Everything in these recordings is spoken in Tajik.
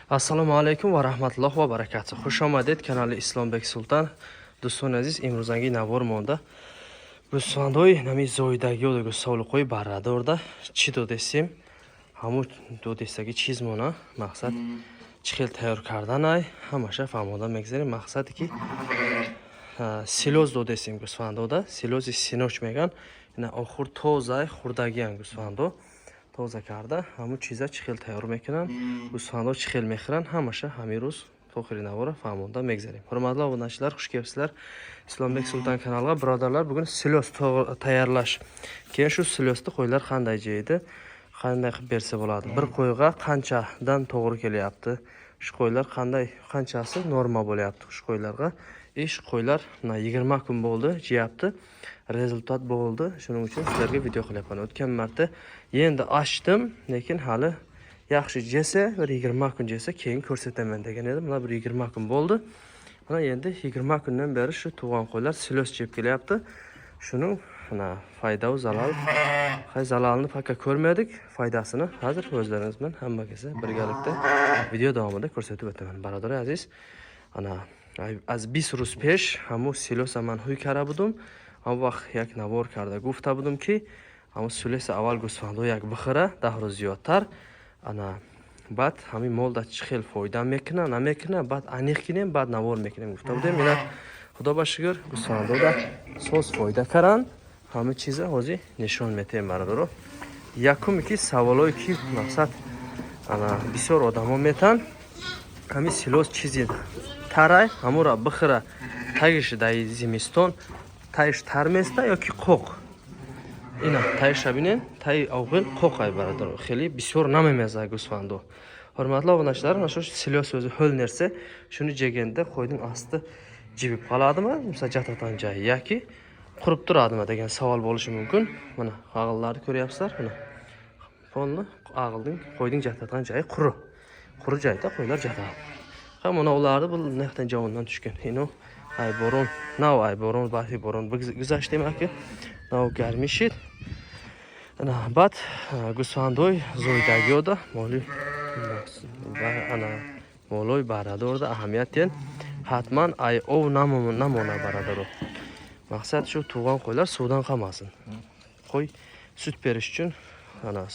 Assalomu alaykum va rahmatullohi va barakatuh. Xush omaded kanali Islombek Sultan. Do'stон азиз, имрӯзанги навор монда. Гӯсфандҳои нами зоидаги ёдагӯ солуқои баррадорда чӣ додесем? Ҳамун додестаги чиз мона. Мақсад чӣ хел тайёр карданай, ҳамаша фаҳмода мегзарем. Мақсаде ки силоз додесем гӯсфандода. Силози синоч меган. Ина охур тоза хурдагиян гӯсфандо. Тоза карда ҳамун чиза чӣ хел тайёр мекунанд, гӯсфандҳо чӣ хел мехӯранд, ҳамаша ҳамин рӯз то охири навора фаҳмонда мегзарем. Ҳурматлы обуначилар, хуш келибсизлар. Исламбек Султан каналга биродарлар, бугун силоз тайёрлаш. Ки шу силозда қойлар қандай ҷейди, қандай қилиб берса bo'ladi. Bir qo'yga qanchadan to'g'ri kelyapti? Shu qo'ylar qanchasi norma bo'lyapti shu qo'ylarga? Shu qo'ylar 20 kun bo'ldi, jiyapti. Rezultat bo'ldi. Shuning uchun sizlarga video qilyapman. O'tgan marta endi ochdim, lekin hali yaxshi jesa, bir 20 kun jesa keyin ko'rsataman degan edim. Mana bir 20 kun bo'ldi. Mana endi 20 kundan beri shu tug'an qo'ylar silos jeb kelyapti. Shuning foyda va zarar. Zararni faqat ko'rmadik, foydasini hozir o'zlaringiz bilan hammagacha birgalikda video davomida ko'rsatib o'taman. Barodar aziz, az 20 ro'z pesh hamu silos man huy kara budim. Ham vaqt yak navor karda gufta budim ki hamu silos avval gӯсфандҳо як бихӯра 10 ro'z зиёдтар. Баъд ҳамин молда чӣ хел фоида мекуна, намекуна, баъд аниқ кинем, баъд навор мекунем гуфта будем. Ина худо ба шукр гӯсфандода соз фоида каранд. Ҳама чиза ҳозир нишон метем бародаро. Якуме ки саволое ки мақсад бисёр одамо метан, ҳамин силос чизи тарай ҳамура бихӯра тагиш даи зимистон тайш тар места ёки қоқ. Ина тайша бинен, тай авғел қоқ ай бародаро. Хели бисёр намемеза гӯсфандо. Ҳурматлы обуначилар, машу силос o'zi ho'l narsa, shuni jeganda qo'yning asti jibib qoladimi? Misol jatatan joyi yoki qurib turadimi degan savol bo'lishi mumkin. Mana ag'illarni ko'ryapsizlar, mana. Polni ag'ilning qo'yning jatatan joyi quri. Quri joyda qo'ylar jatadi. Ha, mana ularni bu naqdan javondan tushgan. Ino ay boron, nav ay boron, baxi boron guzashti demakki. Nav garmishid. Ana bad gӯсфандҳои зоидагиёда моли молои баррадорда аҳамиятен ҳатман ай ов намона баррадаро. Мақсад шу туған qo'ylar suvdan qolmasin. Qo'y sut berish uchun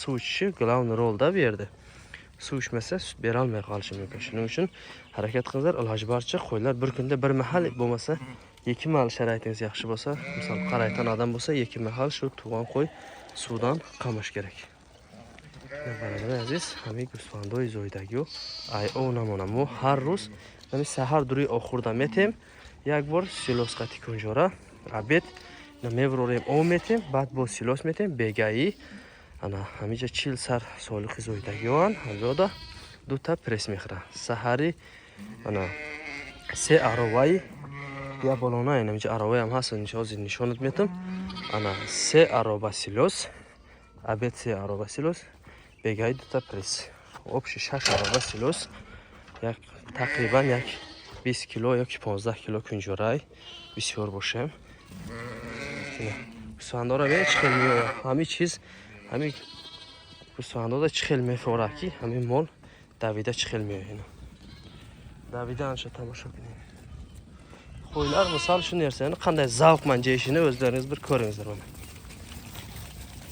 suv ichishi главный rolda bu yerda. Suv ichmasa sut bera olmay qolishi mumkin. Shuning uchun harakat qilinglar, iloji boricha qo'ylar bir kunda bir mahal bo'lmasa, ikki mahal sharoitingiz yaxshi bo'lsa, misol qaraytan odam bo'lsa, ikki mahal shu tugan qo'y suvdan qamish kerak. Barodar aziz, hamma gӯсфандҳои зоидагиё ай ов намона. Мо har ro'z nami sahar duri oxurda metem, yak bor siloska tikunjora, обед меврорем ов метем, баъд бо силос метем, бегаи ҳамиҷа 40 сар солихи зоидагиён, ҳамёда дута пресс мехра. Саҳари 3 ароваи я болона ҳамиҷа ароваи ҳам ҳаст, ҳозир нишонат метам. 3 арова силос, обед 3 арова силос, бегаи дута пресс. Общий 6 арова силос, як тақрибан як 20 кило ёки 15 кило кунҷорай бисёр бошем. гӯсфандора бе чӣ хел меояд, ҳамин чиз ҳамин гӯсфандода чӣ хел мефора ки ҳамин мол давида чӣ хел меояд. Давиданша тамошо кунем. Qo'ylar misol shu narsani qanday zavqman jeyishini o'zlaringiz bir ko'ringizlar mana.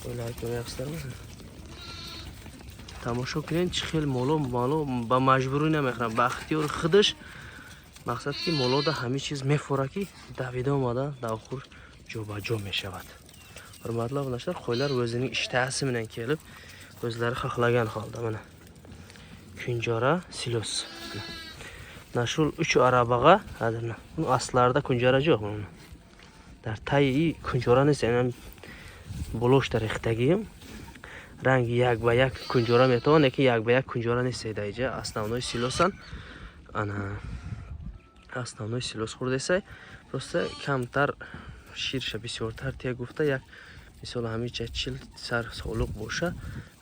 Qo'ylar ko'ryapsizlarmi? Tamosho qiling, chih xil ma'lum ba majburi namiqram, baxtiyor xidish. Maqsadki moloda hamma chiz meforaki davida omada davxur jo'bajo meshavat. Hurmatli obunachilar, qo'ylar o'zining ishtahasi bilan kelib, o'zlari xohlagan holda mana kunjora silos. Nashul 3 arabaga hadana. Bu aslarda kunjora yo'q buni. Dar tayi kunjorani sen bolosh tarixdagim rangi yak ba yak kunjora meton, lekin yak ba yak kunjora nesedayja. Основной силосан основной силос хурдесай. Просто камтар ширша бисёртар тия гуфта як мисол ҳамича 40 сар солуq боша,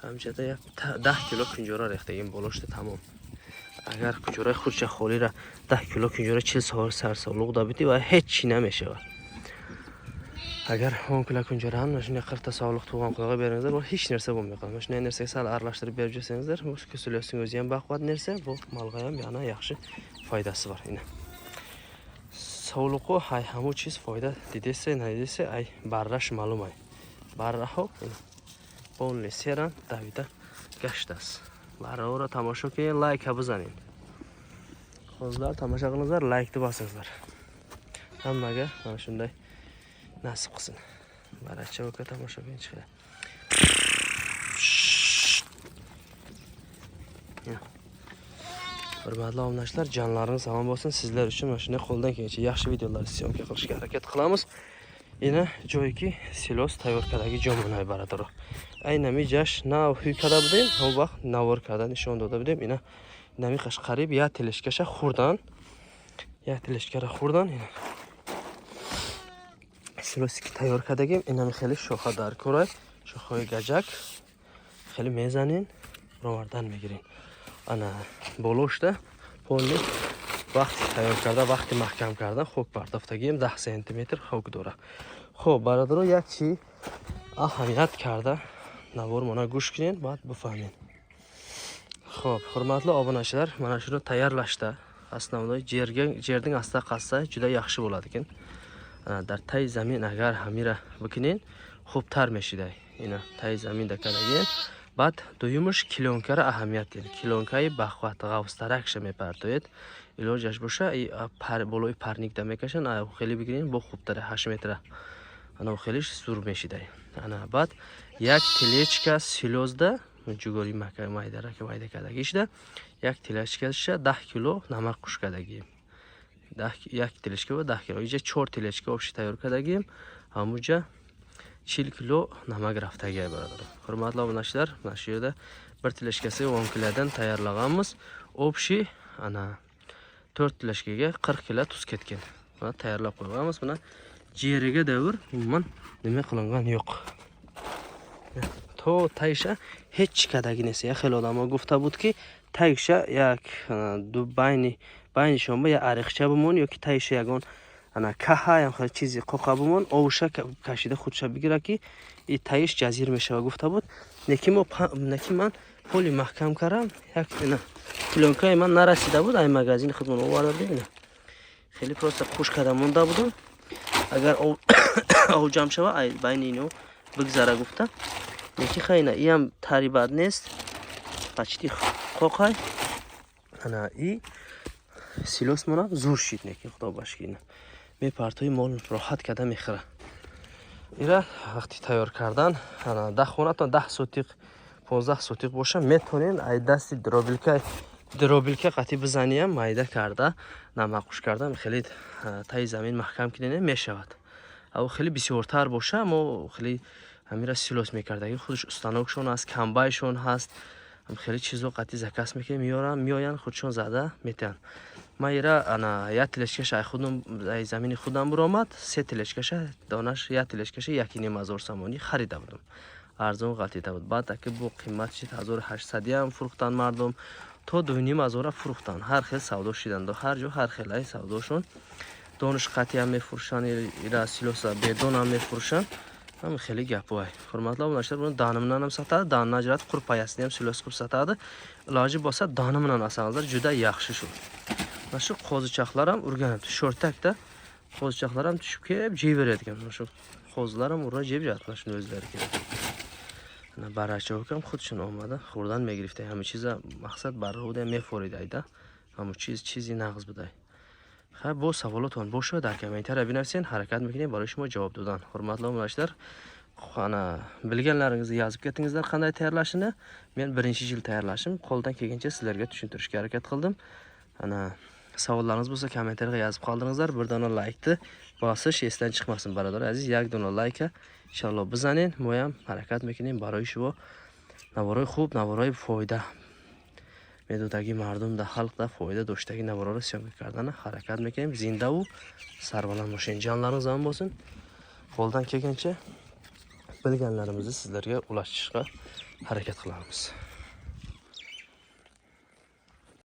ҳамичада як 10 кило kunjora рехтагим болошда тамом. Агар кунҷораи хурча холира 10 кило кунҷора 40 сар солуq дабити ва ҳеч чи намешавад. agar 10 kilo kunjara ham shunday 40 ta sog'liq tug'an quloqqa beringizlar, bu hech narsa bo'lmay qoladi. Shunday narsaga sal aralashtirib berib jursangizlar, bu kusulyosning o'zi ham baquvvat narsa, bu malga ham yana yaxshi foydasi bor. Ina sog'liqqa hay hamma chiz foyda dedese, ne dedese, ay barrash ma'lumay. Barraho полный seran davida gashtas. Barra tomosha qiling, like bazaning. Qizlar tomosha qilingizlar, like deb bosingizlar. Hammaga mana shunday nasib qilsin. Barcha o'ka tomosha qiling chiqadi. Hurmatli obunachilar, jonlaringiz omon bo'lsin. Sizlar uchun mana shunday qo'ldan kelgancha yaxshi videolar syomka qilishga harakat qilamiz. Ina joyki silos tayyorkadagi jo'monay barador. Aynami jash na huykada budem, bu vaqt navorkada nishon doda budem. Ina nami qash qarib ya teleshkasha xurdan. Ya teleshkara xurdan ina. Siloski tayyorkadagi inami xeli shoxadar ko'ray, shoxoy gajak. Xeli mezanin romardan megirin. Ana boloshda polni vaqt tayyor karda, vaqti mahkam karda, xo'p pardofdagi 10 sm xo'k dora. Xo'p, barador یک چی اهمیت karda, navor mana go'sh qiling, ba'd bufahmin. Xo'p, hurmatli obunachilar, mana shuni tayyorlashda asnoviy yerning asta qassa juda yaxshi bo'ladi ekan. Dar tay zamin agar hamira bikinin xo'ptar meshiday. Ina tay zaminda kadagen ba'd doyumush kilonkara ahamiyat dedi. Kilonkay baqvat g'avstaraksh mepartoyet. İlojаш боша и болои парникда мекашан, а хели бигирин бо хубтара 8 метра. Ана хелиш зур мешидай. Ана баъд як телечка силозда ҷугори макай майдара ки майда кадагишда, як телечкаша 10 кило намак қуш кадагим. 10 як телечка ва 10 кило. Ija 4 телечка обши тайёр кадагим. Ҳамуҷа 40 кило намак рафтагай барадар. Hurmatli obunachilar, mana shu yerda bir teleshkasi 10 kilodan tayyorlaganmiz. Obshi ana 4 teleshkaga 40 kilo tuz ketgan. Mana tayyorlab qo'yganmiz. Buni jeriga davr umuman nima qilingan yo'q. To taysha hech kadagi nesa. Xel odamlar gufta budki taysha yak du bayni shomba ya ariqcha bumon yoki taysha yagon ana kaha ham har chizi qoqa bumon ovsha kashida xudsha bigira ki i taysh jazir mesha gufta bud. Neki man پولی محکم کردم یک نه کلونکای من نرسیده بود این مغازین خودمون آوردیم نه خیلی پروسه خوش کردم مونده بودم اگر او جمع شود ای بین اینو بگذره گفتم یکی خیلی این هم تری بد نیست پچتی خوکای انا ای سیلوس مونه زور شید نکی خدا باشکینه می پرتوی مال راحت کده میخره ایره وقتی تیار کردن انا 10 خونه تا 10 سوتیق 15 сотиқ боша метонин ай дасти дробилка қати бизанiyam майда карда намақуш карда хеле таи замин маҳкам кидане мешавад ав хеле бисёртар боша мо хеле ҳамира силос мекардаги худш устанокшон аст камбайшон ҳаст хеле чизо қати закас мекунем миёян худшон зада метан майра ана я телешкаша худум ай замини худам буромад се телешкаша донаш я телешкаша 1.5 сомонӣ харида будам арзон галтида буд. Баъд аки бу қимат шид 1800 ам фурухтан мардум то 2500 фурухтан. Ҳар хел савдо шидан. Ҳар ҷо ҳар хелай савдошон. Дониш қати ам мефурӯшан, ира силоса бедон ам мефурӯшан. Ҳам хели гапвай. Ҳурматли обунаchilar buni danimdan ham sotadi, danini ajratib qurpayasini ham silos qilib sotadi. Iloji bo'lsa dani bilan olsangizlar juda yaxshi shu. Mana shu qo'zichoqlar ham urganibdi. Sho'rtakda qo'zichoqlar ham tushib kelib jeyveradi ekan. Mana shu qo'zilar ham urra jeb yotdi shuni o'zlari kerak. Baracha o'kam xudshun omada xurdan megirifta hamma chiza maqsad barroda meforidayda hamma chizi nag'iz buday ha bu savoloton bo'sha dar kommentar binafsin harakat mekining borish mo javob dodan hurmatli obunachilar ana bilganlaringizni yozib ketingizlar qanday tayyorlashini men birinchi yil tayyorlashim qo'ldan kelgancha sizlarga tushuntirishga harakat qildim ana savollarınız bo'lsa kommentarga yozib qoldingizlar bir dona laykni bosish esdan chiqmasin barador aziz یک dona layka inshaalloh bizanin moyam harakat mekining барои шумо наворои хуб наворои фоида медодаги мардумда халқда фоида доштаги навороро сёмка кардана ҳаракат мекунем зиндаву сарбаланд бошен ҷонларинgiz omon bo'lsin qo'ldan kelgancha bilganlarimizni sizlarga ulashishga harakat qilamiz